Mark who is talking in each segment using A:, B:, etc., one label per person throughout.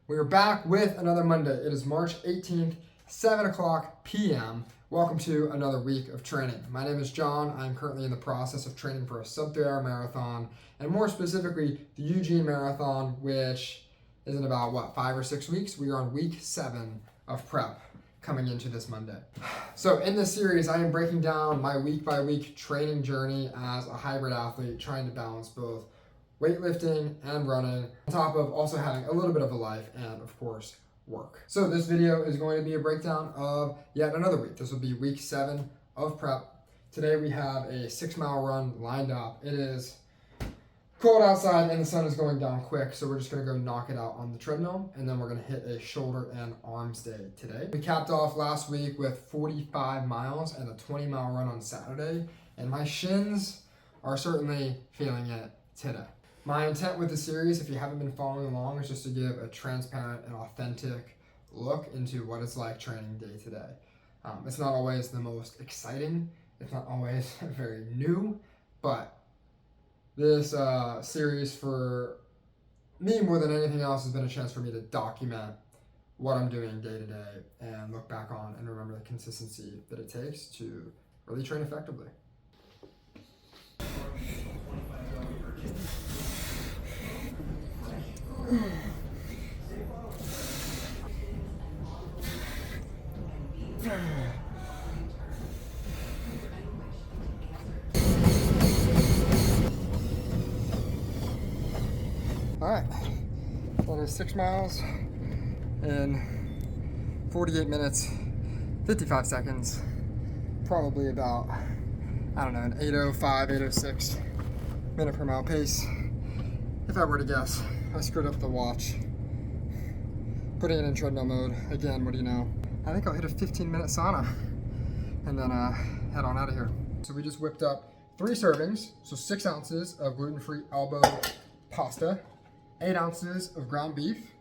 A: We are back with another Monday. It is March 18th, 7 o'clock p.m. Welcome to another week of training. My name is John. I'm currently in the process of training for a sub-3-hour marathon, and more specifically, the Eugene Marathon, which is in about, 5 or 6 weeks? We are on week 7 of prep coming into this Monday. So in this series, I am breaking down my week-by-week training journey as a hybrid athlete, trying to balance both weightlifting and running, on top of also having a little bit of a life and, of course, work. So this video is going to be a breakdown of yet another week. This will be week 7 of prep. Today we have a 6-mile run lined up. It is cold outside and the sun is going down quick, so we're just going to go knock it out on the treadmill, and then we're going to hit a shoulder and arms day today. We capped off last week with 45 miles and a 20-mile run on Saturday, and my shins are certainly feeling it today. My intent with the series, if you haven't been following along, is just to give a transparent and authentic look into what it's like training day to day. It's not always the most exciting, it's not always very new, but this series for me more than anything else has been a chance for me to document what I'm doing day to day and look back on and remember the consistency that it takes to really train effectively. All right, that is 6 miles in 48 minutes, 55 seconds, probably about, an 8:05, 8:06 minute per mile pace. If I were to guess, I screwed up the watch, putting it in treadmill mode. Again, what do you know? I think I'll hit a 15-minute sauna and then head on out of here. So we just whipped up 3 servings, so 6 ounces of gluten-free elbow pasta, 8 ounces of ground beef.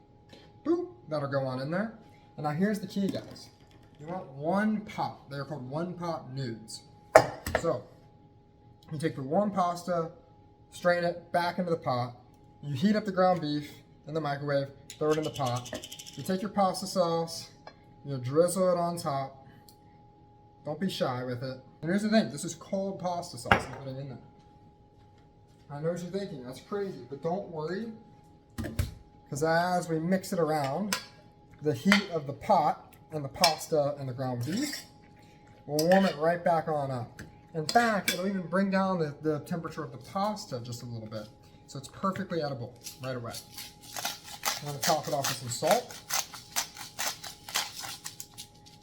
A: Boop, that'll go on in there. And now here's the key, guys. You want one pot. They're called one-pot nudes. So you take the warm pasta, strain it back into the pot. You heat up the ground beef in the microwave, throw it in the pot. You take your pasta sauce, you drizzle it on top. Don't be shy with it. And here's the thing, this is cold pasta sauce I'm putting in there. I know what you're thinking, that's crazy, but don't worry, because as we mix it around, the heat of the pot and the pasta and the ground beef will warm it right back on up. In fact, it'll even bring down the temperature of the pasta just a little bit. So it's perfectly edible right away. I'm going to top it off with some salt.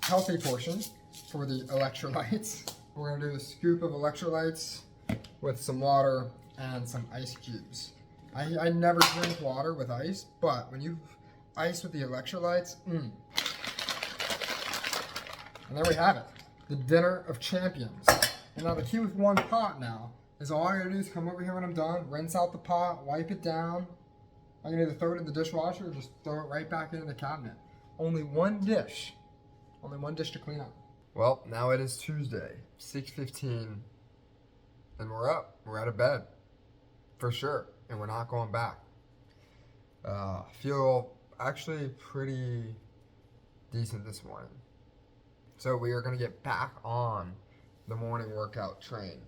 A: Healthy portion for the electrolytes. We're going to do a scoop of electrolytes with some water and some ice cubes. I never drink water with ice, but when you ice with the electrolytes, And there we have it. The dinner of champions. And now the key with one pot now is all I gotta do is come over here when I'm done, rinse out the pot, wipe it down. I can either throw it in the dishwasher or just throw it right back into the cabinet. Only one dish to clean up. Well, now it is Tuesday, 6:15, and we're up. We're out of bed, for sure, and we're not going back. Feel actually pretty decent this morning. So we are gonna get back on the morning workout train.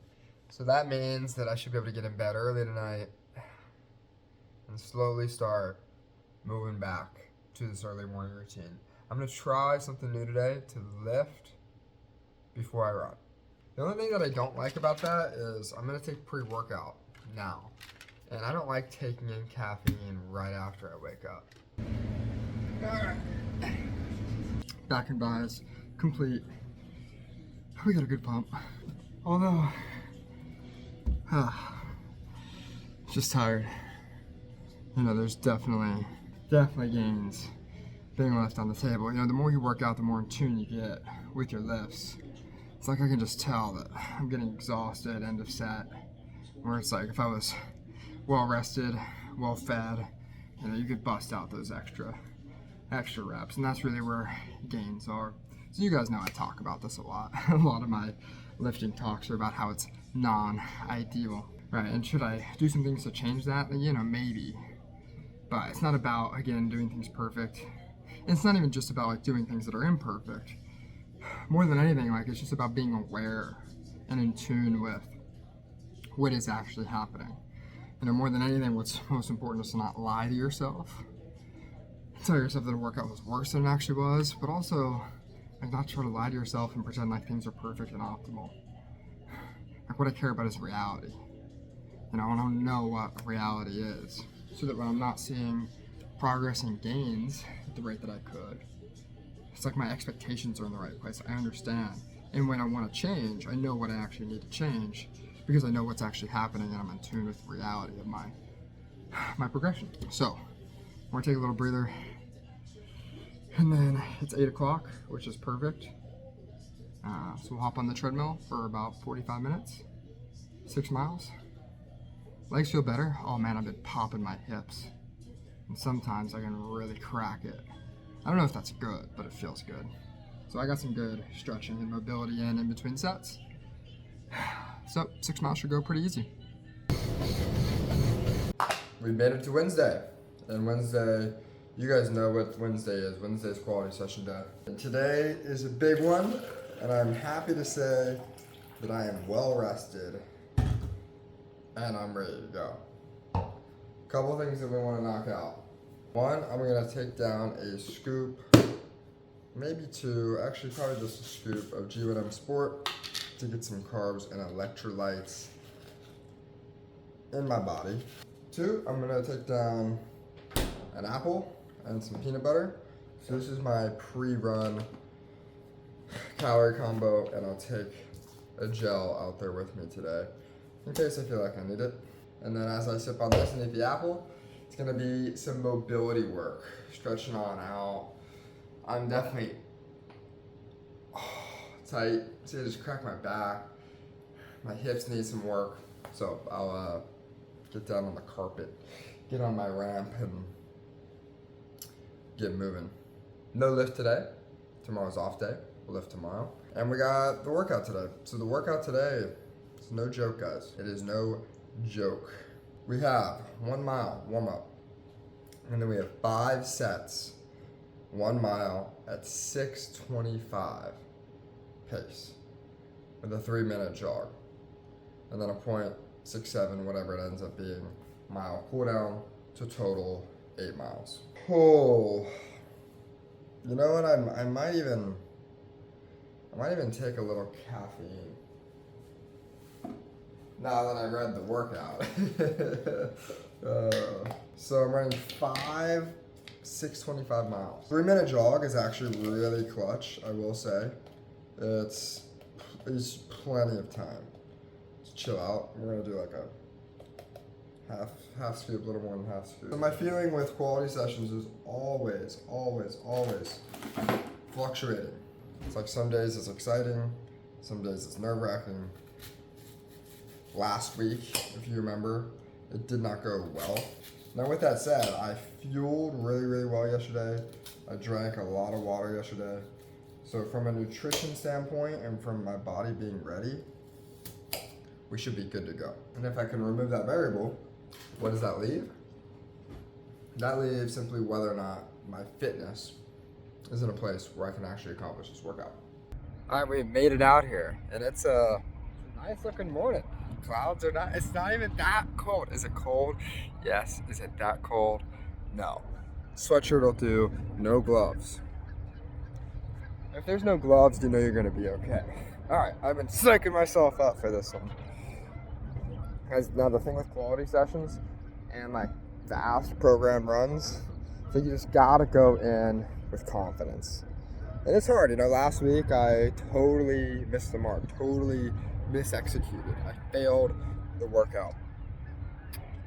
A: So that means that I should be able to get in bed early tonight and slowly start moving back to this early morning routine. I'm gonna try something new today to lift before I run. The only thing that I don't like about that is I'm gonna take pre-workout now. And I don't like taking in caffeine right after I wake up. Alright. Back and buys complete. We got a good pump. Although, just tired. There's definitely gains being left on the table. The more you work out, the more in tune you get with your lifts. It's like I can just tell that I'm getting exhausted, end of set. Where it's like if I was well rested, well fed, you could bust out those extra reps, and that's really where gains are. So you guys know I talk about this a lot. A lot of my lifting talks are about how it's non-ideal, right? And should I do some things to change that? Maybe. But it's not about, again, doing things perfect. And it's not even just about like doing things that are imperfect. More than anything, like it's just about being aware and in tune with what is actually happening. You know, more than anything, what's most important is to not lie to yourself. Tell yourself that a workout was worse than it actually was, but also like not try to lie to yourself and pretend like things are perfect and optimal. Like what I care about is reality. You know, I want to know what reality is, so that when I'm not seeing progress and gains at the rate that I could, it's like my expectations are in the right place. I understand. And when I want to change, I know what I actually need to change because I know what's actually happening and I'm in tune with the reality of my progression. So I'm going to take a little breather. And then it's 8 o'clock, which is perfect. So we'll hop on the treadmill for about 45 minutes, 6 miles. Legs feel better. Oh man, I've been popping my hips. And sometimes I can really crack it. I don't know if that's good, but it feels good. So I got some good stretching and mobility in between sets. So 6 miles should go pretty easy. We made it to Wednesday. And Wednesday, you guys know what Wednesday is. Wednesday is quality session day. And today is a big one, and I'm happy to say that I am well rested and I'm ready to go. Couple things that we want to knock out. One, I'm gonna take down a scoop, maybe 2, actually probably just a scoop of G1M Sport to get some carbs and electrolytes in my body. 2, I'm gonna take down an apple and some peanut butter. So this is my pre-run calorie combo, and I'll take a gel out there with me today in case I feel like I need it. And then as I sip on this and eat the apple, it's gonna be some mobility work, stretching on out. I'm definitely tight. See, I just cracked my back. My hips need some work. So I'll get down on the carpet, get on my ramp, and get moving. No lift today. Tomorrow's off day. We'll lift tomorrow. And we got the workout today. So the workout today is no joke, guys. It is no joke. We have 1 mile warm up. And then we have 5 sets, 1 mile at 6:25 pace with a 3-minute jog. And then a 0.67, whatever it ends up being, mile cool down to total 8 miles. Oh, you know what? I might even take a little caffeine now that I read the workout. So I'm running 5 6:25 miles. 3-minute jog is actually really clutch, I will say. It's plenty of time to chill out. We're gonna do like a half scoop, a little more than half scoop. So my feeling with quality sessions is always fluctuating. It's like some days it's exciting, some days it's nerve-wracking. Last week, if you remember, it did not go well. Now with that said, I fueled really well yesterday. I drank a lot of water yesterday. So from a nutrition standpoint and from my body being ready, we should be good to go. And if I can remove that variable, what does that leave? That leaves simply whether or not my fitness is in a place where I can actually accomplish this workout. All right, we made it out here, and it's a nice looking morning. Clouds are not, it's not even that cold. Is it cold? Yes. Is it that cold? No. Sweatshirt will do, no gloves. If there's no gloves, you know you're gonna be okay. All right, I've been psyching myself up for this one. Now the thing with quality sessions and like fast program runs, so you just gotta go in with confidence. And it's hard, you know, last week I totally missed the mark, totally misexecuted. I failed the workout.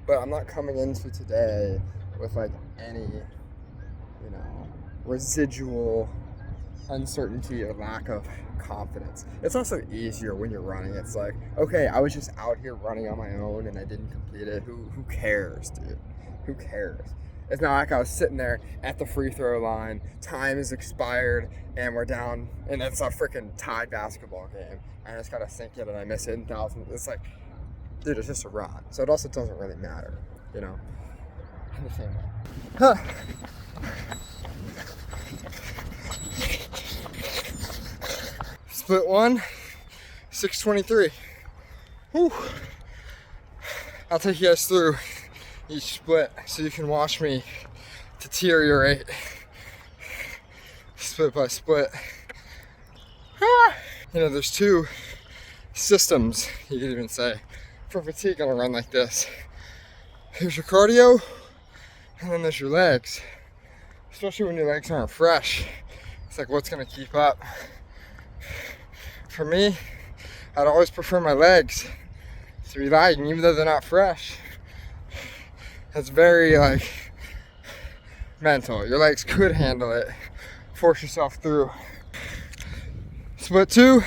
A: But I'm not coming into today with like any, you know, residual uncertainty or lack of confidence. It's also easier when you're running. It's like, okay, I was just out here running on my own and I didn't complete it. Who cares, dude? Who cares? It's not like I was sitting there at the free throw line, time is expired, and we're down, and it's a freaking tied basketball game. I just gotta sink it and I miss it in thousands. It's like, dude, it's just a run. So it also doesn't really matter, you know? the same way. Huh. Split 1, 6:23. Whew. I'll take you guys through each split so you can watch me deteriorate split by split. You know, there's two systems, you could even say, for fatigue on a run like this. There's your cardio, and then there's your legs. Especially when your legs aren't fresh. It's like, what's gonna keep up? For me, I'd always prefer my legs to be lagging, even though they're not fresh. It's very like mental. Your legs could handle it. Force yourself through. Split 2,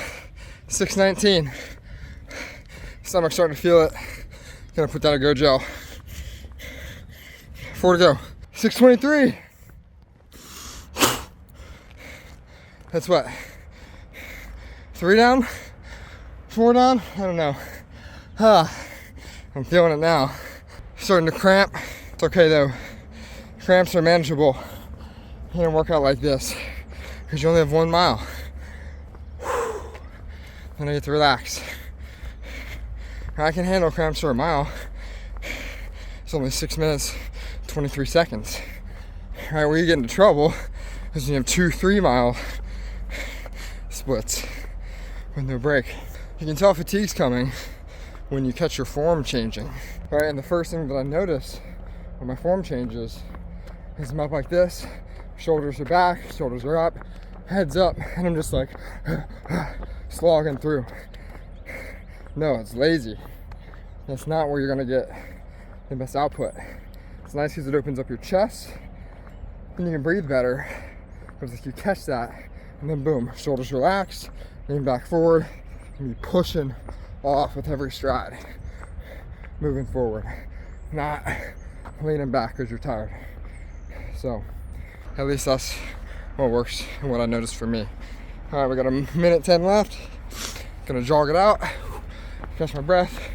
A: 6:19. Stomach starting to feel it. Gonna put down a Go gel. 4 to go. 6:23. That's what? 3 down? 4 down? I don't know. I'm feeling it now. Starting to cramp. It's okay though. Cramps are manageable in a workout like this because you only have 1 mile. Then I get to relax. I can handle cramps for a mile. It's only 6 minutes, 23 seconds. All right, where you get into trouble is when you have 2 3-mile splits with no break. You can tell fatigue's coming when you catch your form changing. Right, and the first thing that I notice when my form changes is I'm up like this, shoulders are back, shoulders are up, head's up, and I'm just like slogging through. No, it's lazy. That's not where you're gonna get the best output. It's nice because it opens up your chest and you can breathe better. But it's like you catch that and then boom, shoulders relaxed, lean back forward, and you pushing off with every stride. Moving forward, not leaning back because you're tired. So at least that's what works and what I noticed for me. All right, we got a minute 10 left. Gonna jog it out, catch my breath,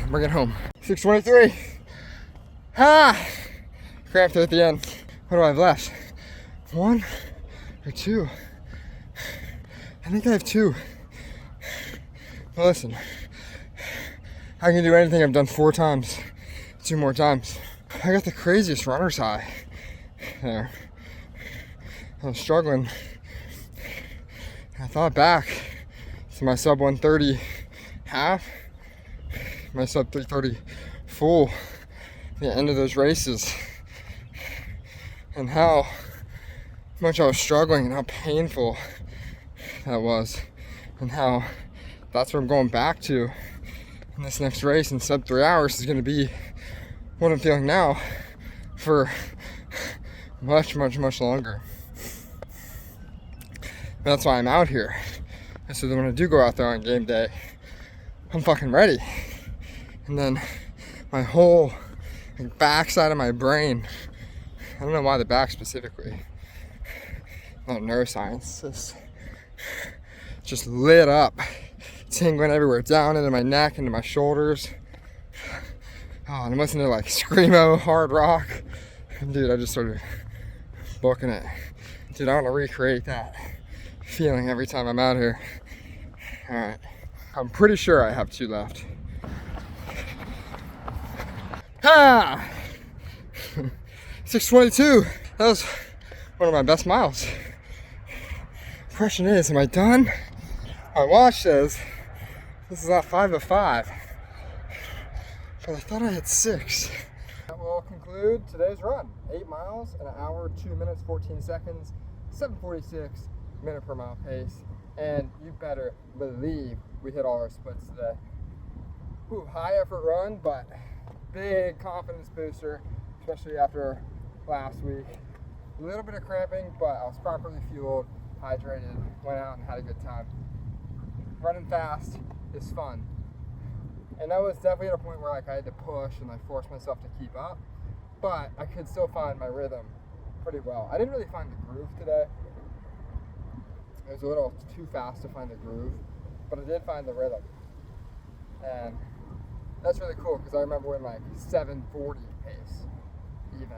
A: bring it home. 6:23. Cramped at the end. What do I have left? 1 or 2? I think I have 2. Well, listen, I can do anything I've done 4 times, 2 more times. I got the craziest runner's high there. I was struggling. I thought back to my sub 130 half, my sub 330 full, the end of those races, and how much I was struggling and how painful that was, and how that's what I'm going back to in this next race in sub 3 hours is going to be what I'm feeling now for much longer. But that's why I'm out here. And so that when I do go out there on game day, I'm fucking ready. And then my whole backside of my brain, I don't know why the back specifically, not neuroscience, just lit up, tingling everywhere, down into my neck, into my shoulders. Oh, and I'm listening to like screamo, hard rock. Dude, I just started booking it. Dude, I want to recreate that feeling every time I'm out here. All right, I'm pretty sure I have 2 left. 6:22. That was one of my best miles. Question is, am I done? My watch says this is at 5:05, but I thought I had 6. That will conclude today's run. 8 miles in 1 hour, 2 minutes, 14 seconds, 7:46 minute per mile pace, and you better believe we hit all our splits today. Whew, high effort run, but big confidence booster, especially after last week. A little bit of cramping, but I was properly fueled, hydrated, went out and had a good time. Running fast is fun. And I was definitely at a point where like I had to push and like force myself to keep up, but I could still find my rhythm pretty well. I didn't really find the groove today. It was a little too fast to find the groove, but I did find the rhythm. And that's really cool because I remember when like 7:40 pace. even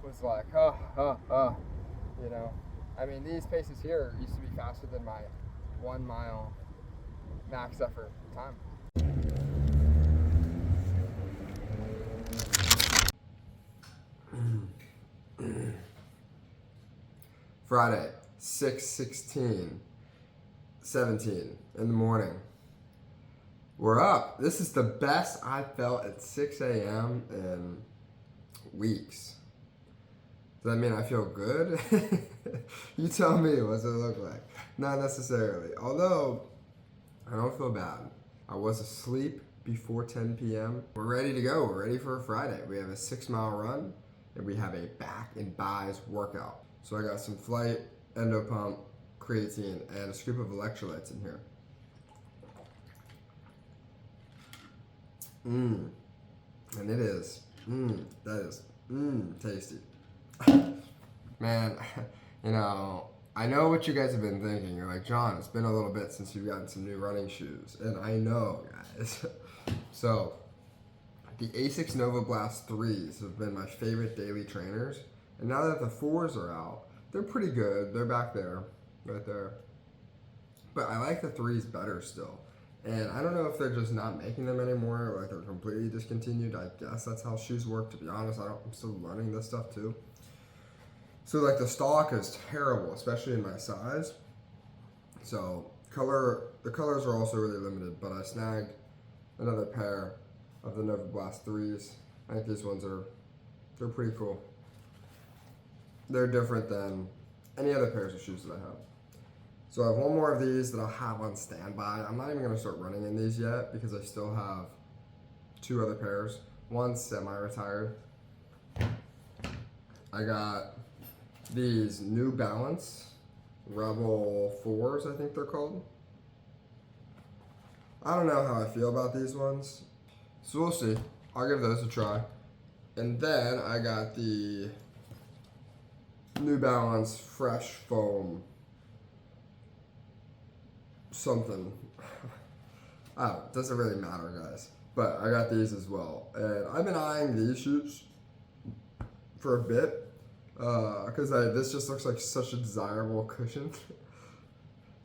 A: was like, you know. I mean, these paces here used to be faster than my 1 mile max effort time. Friday, 6:16, 17 in the morning. We're up. This is the best I felt at 6 a.m. in weeks. Does that mean I feel good? You tell me, what's it look like? Not necessarily. Although, I don't feel bad. I was asleep before 10 p.m. We're ready to go. We're ready for a Friday. We have a 6-mile run, and we have a back and buys workout. So I got some flight, endo pump, creatine, and a scoop of electrolytes in here. And it is, that is, tasty. Man, you know, I know what you guys have been thinking. You're like, John, it's been a little bit since you've gotten some new running shoes. And I know, guys. So, the Asics Nova Blast 3s have been my favorite daily trainers. And now that the 4s are out, they're pretty good. They're back there, right there. But I like the 3s better still. And I don't know if they're just not making them anymore, or like they're completely discontinued. I guess that's how shoes work, to be honest. I'm still learning this stuff too. So like the stock is terrible, especially in my size. So the colors are also really limited, but I snagged another pair of the Nova Blast 3s. I think these ones they're pretty cool. They're different than any other pairs of shoes that I have. So I have one more of these that I'll have on standby. I'm not even gonna start running in these yet because I still have 2 other pairs. One's semi-retired. I got these New Balance Rebel 4s, I think they're called. I don't know how I feel about these ones, so we'll see. I'll give those a try. And then I got the New Balance Fresh Foam something. Oh, it doesn't really matter, guys. But I got these as well. And I've been eyeing these shoes for a bit. Because this just looks like such a desirable cushion.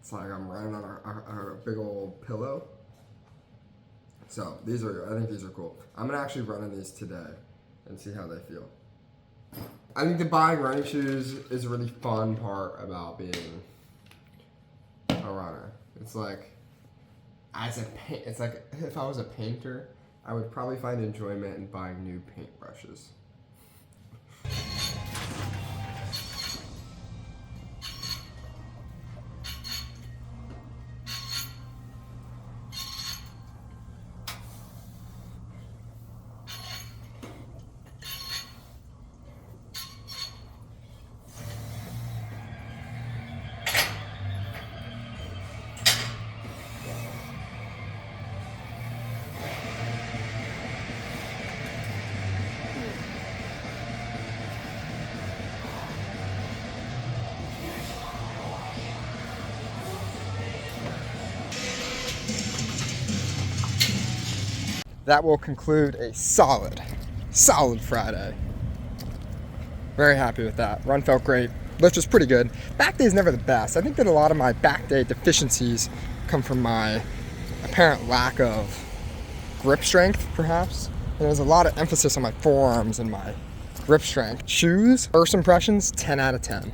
A: It's like I'm running on a big old pillow. So I think these are cool. I'm gonna actually run in these today and see how they feel. I think the buying running shoes is a really fun part about being a runner. It's like, it's like if I was a painter, I would probably find enjoyment in buying new paintbrushes. That will conclude a solid Friday. Very happy with that. Run felt great. Lift was pretty good. Back day is never the best. I think that a lot of my back day deficiencies come from my apparent lack of grip strength, perhaps. There's a lot of emphasis on my forearms and my grip strength. Shoes, first impressions, 10 out of 10.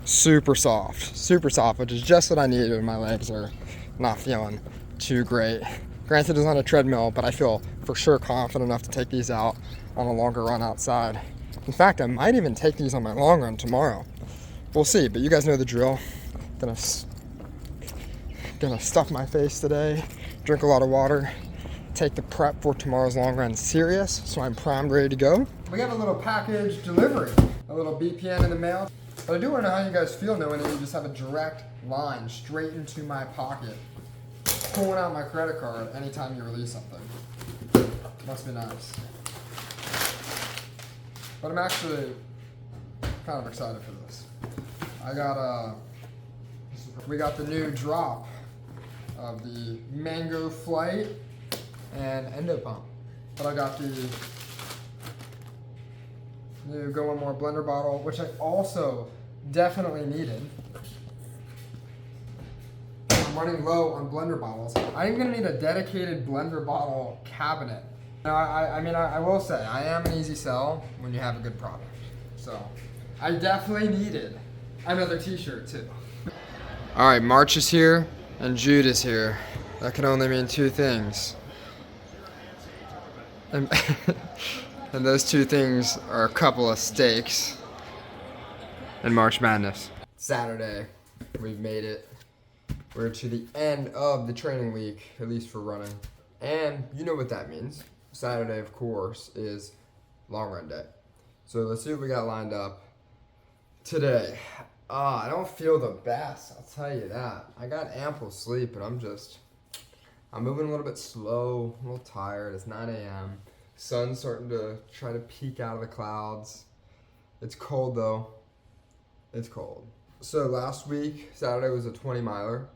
A: Super soft, which is just what I needed when my legs are not feeling too great. Granted, it's on a treadmill, but I feel for sure confident enough to take these out on a longer run outside. In fact, I might even take these on my long run tomorrow. We'll see, but you guys know the drill. Gonna stuff my face today, drink a lot of water, take the prep for tomorrow's long run serious, so I'm primed, ready to go. We got a little package delivery, a little BPN in the mail. But I do want to know how you guys feel knowing that you just have a direct line straight into my pocket, pulling out my credit card anytime you release something. Must be nice. But I'm actually kind of excited for this. We got the new drop of the Mango Flight and Endo Pump. But I got the to go one more blender bottle, which I also definitely needed. I'm running low on blender bottles. I'm gonna need a dedicated blender bottle cabinet. Now, I will say, I am an easy sell when you have a good product. So, I definitely needed another t-shirt too. All right, March is here and Jude is here. That can only mean two things. And, and those two things are a couple of steaks and March Madness. Saturday, we've made it. We're to the end of the training week, at least for running. And you know what that means. Saturday, of course, is long run day. So let's see what we got lined up today. I don't feel the best, I'll tell you that. I got ample sleep, but I'm moving a little bit slow, a little tired. It's 9 a.m. Sun's starting to try to peek out of the clouds. It's cold though. It's cold. So last week, Saturday was a 20 miler,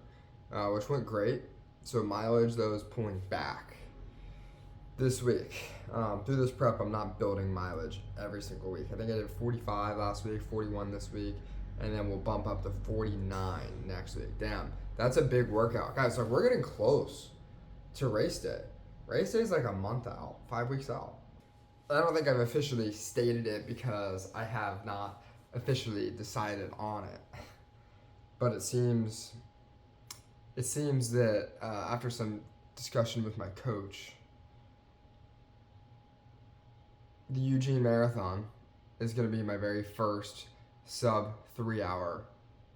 A: which went great. So mileage though is pulling back. This week, through this prep, I'm not building mileage every single week. I think I did 45 last week, 41 this week, and then we'll bump up to 49 next week. Damn, that's a big workout. Guys, so we're getting close to race day. Race day is like a month out, 5 weeks out. I don't think I've officially stated it because I have not officially decided on it. But it seems that after some discussion with my coach, the Eugene Marathon is going to be my very first sub 3 hour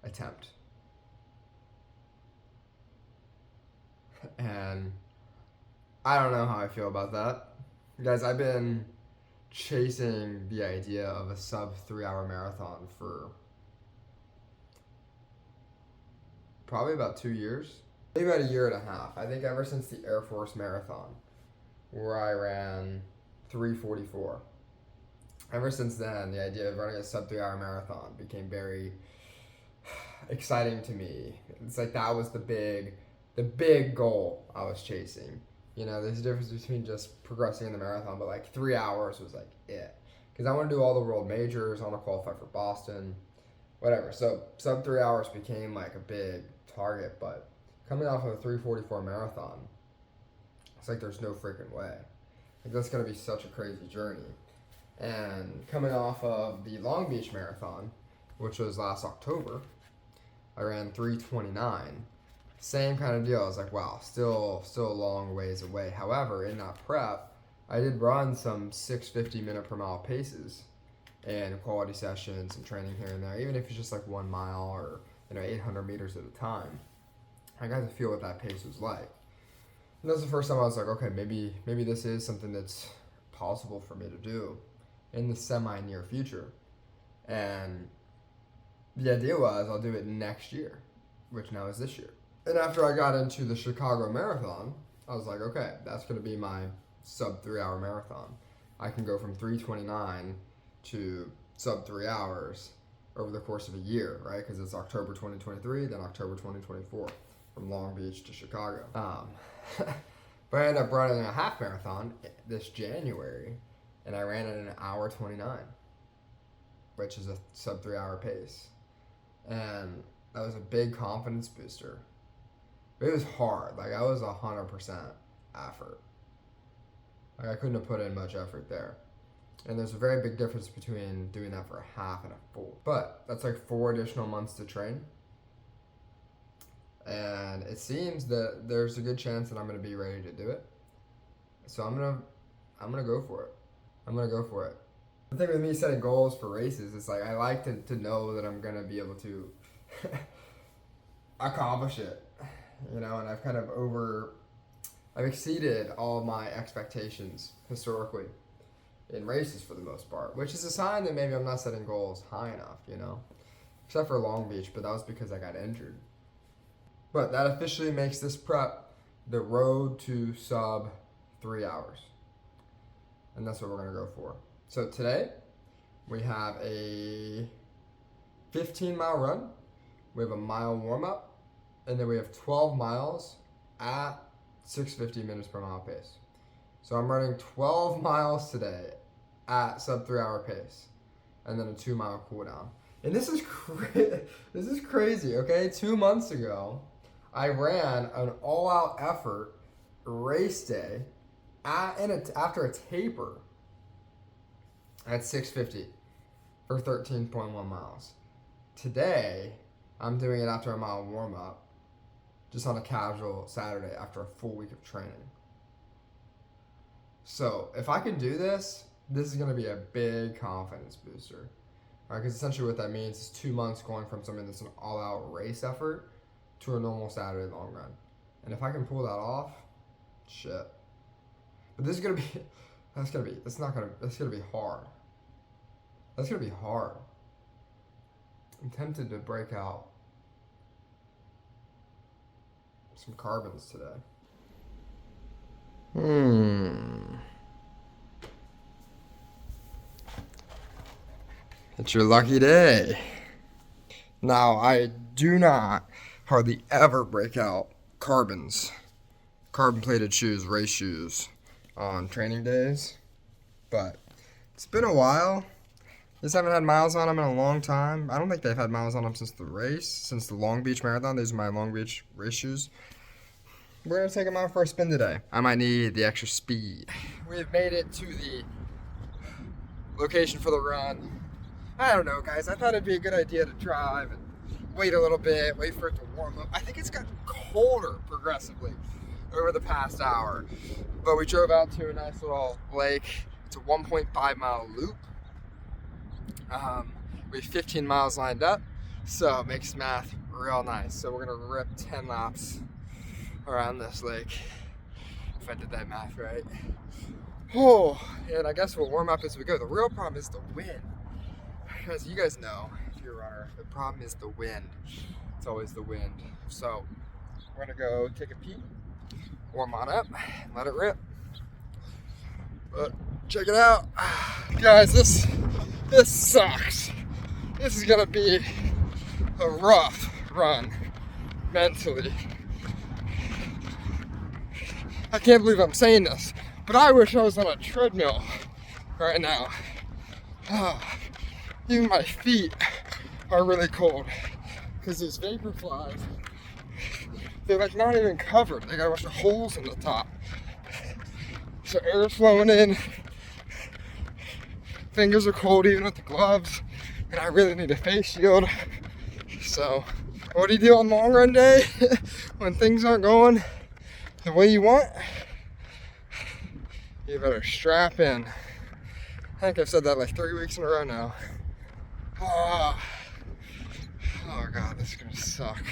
A: attempt. And I don't know how I feel about that. Guys, I've been chasing the idea of a sub 3 hour marathon for probably about 2 years, maybe about a year and a half. I think ever since the Air Force Marathon, where I ran 3:44. Ever since then, the idea of running a sub 3 hour marathon became very exciting to me. It's like that was the big goal I was chasing. You know, there's a difference between just progressing in the marathon, but like 3 hours was like it. Because I want to do all the world majors, I want to qualify for Boston, whatever. So sub 3 hours became like a big target, but coming off of a 3:44 marathon, it's like there's no freaking way. Like that's going to be such a crazy journey. And coming off of the Long Beach Marathon, which was last October, I ran 3:29. Same kind of deal. I was like, wow, still a long ways away. However, in that prep, I did run some 6:50 minute per mile paces and quality sessions and training here and there, even if it's just like 1 mile or 800 meters at a time. I got to feel what that pace was like. And that was the first time I was like, okay, maybe this is something that's possible for me to do in the semi-near future. And the idea was I'll do it next year, which now is this year. And after I got into the Chicago Marathon, I was like, okay, that's going to be my sub 3 hour marathon. I can go from 3:29 to sub 3 hours over the course of a year, right? Because it's October 2023, then October 2024, from Long Beach to Chicago. But I ended up running a half marathon this January, and I ran it in 1:29, which is a sub 3 hour pace. And that was a big confidence booster. But it was hard. Like I was 100% effort. Like I couldn't have put in much effort there. And there's a very big difference between doing that for a half and a full. But that's like 4 additional months to train. And it seems that there's a good chance that I'm going to be ready to do it. So I'm gonna go for it. I'm gonna go for it. The thing with me setting goals for races is like I like to know that I'm gonna be able to accomplish it, and I've exceeded all my expectations historically in races for the most part, which is a sign that maybe I'm not setting goals high enough, except for Long Beach, but that was because I got injured. But that officially makes this prep the road to sub 3 hours. And that's what we're going to go for. So today, we have a 15-mile run. We have a mile warm-up. And then we have 12 miles at 6:50 minutes per mile pace. So I'm running 12 miles today at sub 3 hour pace. and then a 2 mile cool down. And this is this is crazy, okay? 2 months ago, I ran an all-out effort race day after a taper at 6:50 for 13.1 miles. Today, I'm doing it after a mile warm-up, just on a casual Saturday after a full week of training. So if I can do this, this is going to be a big confidence booster. Right? Because essentially what that means is 2 months going from something that's an all-out race effort to a normal Saturday long run. And if I can pull that off, shit. But this is going to be, that's going to be hard. That's going to be hard. I'm tempted to break out some carbons today. It's your lucky day. Now, I do not hardly ever break out carbon-plated shoes, race shoes, on training days, but it's been a while. Just haven't had miles on them in a long time. I don't think they've had miles on them since the Long Beach Marathon. These are my Long Beach race shoes. We're going to take them out for a spin today. I might need the extra speed. We've made it to the location for the run. I don't know, guys. I thought it'd be a good idea to drive and wait a little bit, wait for it to warm up. I think it's gotten colder progressively over the past hour. But we drove out to a nice little lake. It's a 1.5 mile loop. We have 15 miles lined up, so it makes math real nice. So we're gonna rip 10 laps around this lake, if I did that math right. Oh, and I guess we'll warm up as we go. The real problem is the wind. As you guys know, if you're a runner, the problem is the wind. It's always the wind. So we're gonna go take a pee, warm on up, and let it rip. But check it out. Guys, this sucks. This is gonna be a rough run mentally. I can't believe I'm saying this, but I wish I was on a treadmill right now. Even my feet are really cold because these vapor flies, they're like not even covered. They got a bunch of holes in the top. So air's flowing in. Fingers are cold even with the gloves, and I really need a face shield. So what do you do on long run day when things aren't going the way you want? You better strap in. I think I've said that like 3 weeks in a row now. Oh God, this is gonna suck.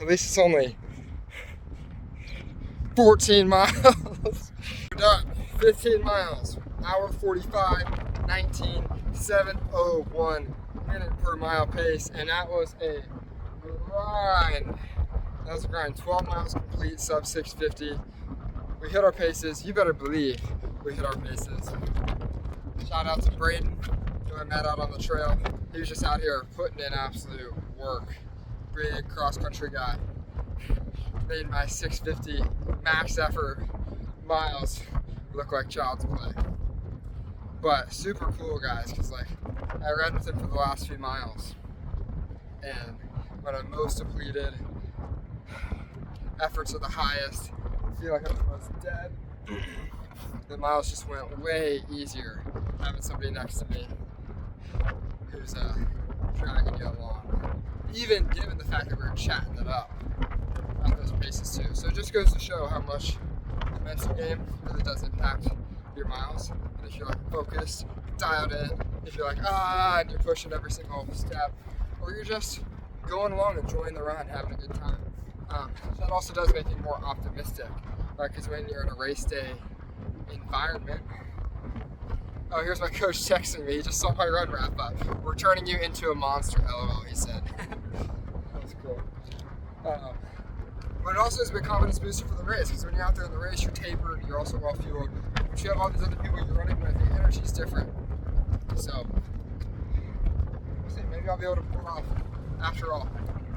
A: At least it's only 14 miles. We're done. 15 miles. Hour 45, 19, 7:01 minute per mile pace, and that was a grind. That was a grind. 12 miles complete, sub 6:50. We hit our paces. You better believe we hit our paces. Shout out to Braden, who I met out on the trail. He was just out here putting in absolute work. Big cross-country guy. Made my 6:50 max effort miles look like child's play. But super cool, guys, because like I ran with him for the last few miles, and when I'm most depleted, efforts are the highest, I feel like I'm the most dead, the miles just went way easier having somebody next to me who's dragging you along, even given the fact that we were chatting it up at those paces too. So it just goes to show how much the mental game really does impact your miles. And if you're like focused, dialed in, if you're like and you're pushing every single step, or you're just going along, enjoying the run, having a good time, that also does make you more optimistic, right? Because when you're in a race day environment, oh, here's my coach texting me. He just saw my run wrap up. We're turning you into a monster, LOL, he said. That was cool. But it also is a big confidence booster for the race, because when you're out there in the race, you're tapered, you're also well fueled, but you have all these other people you're running with, the energy's different. So, we'll see, maybe I'll be able to pull it off after all.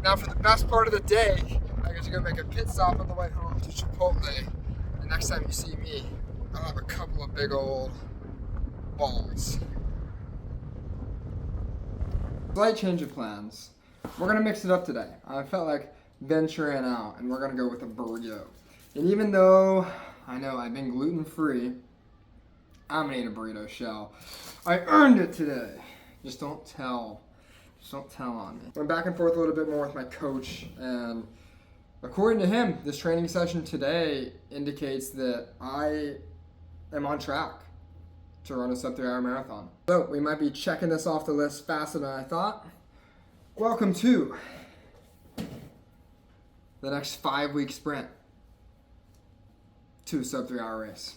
A: Now for the best part of the day, I get to go make a pit stop on the way home to Chipotle. And next time you see me, I'll have a couple of big old balls. Slight change of plans. We're gonna mix it up today. I felt like venturing out, and we're gonna go with a burrito. And even though I know I've been gluten-free, I'm gonna eat a burrito shell. I earned it today. Just don't tell on me. Went back and forth a little bit more with my coach, and according to him, this training session today indicates that I am on track to run a sub-3-hour marathon. So we might be checking this off the list faster than I thought. Welcome to the next 5-week sprint to a sub-3-hour race.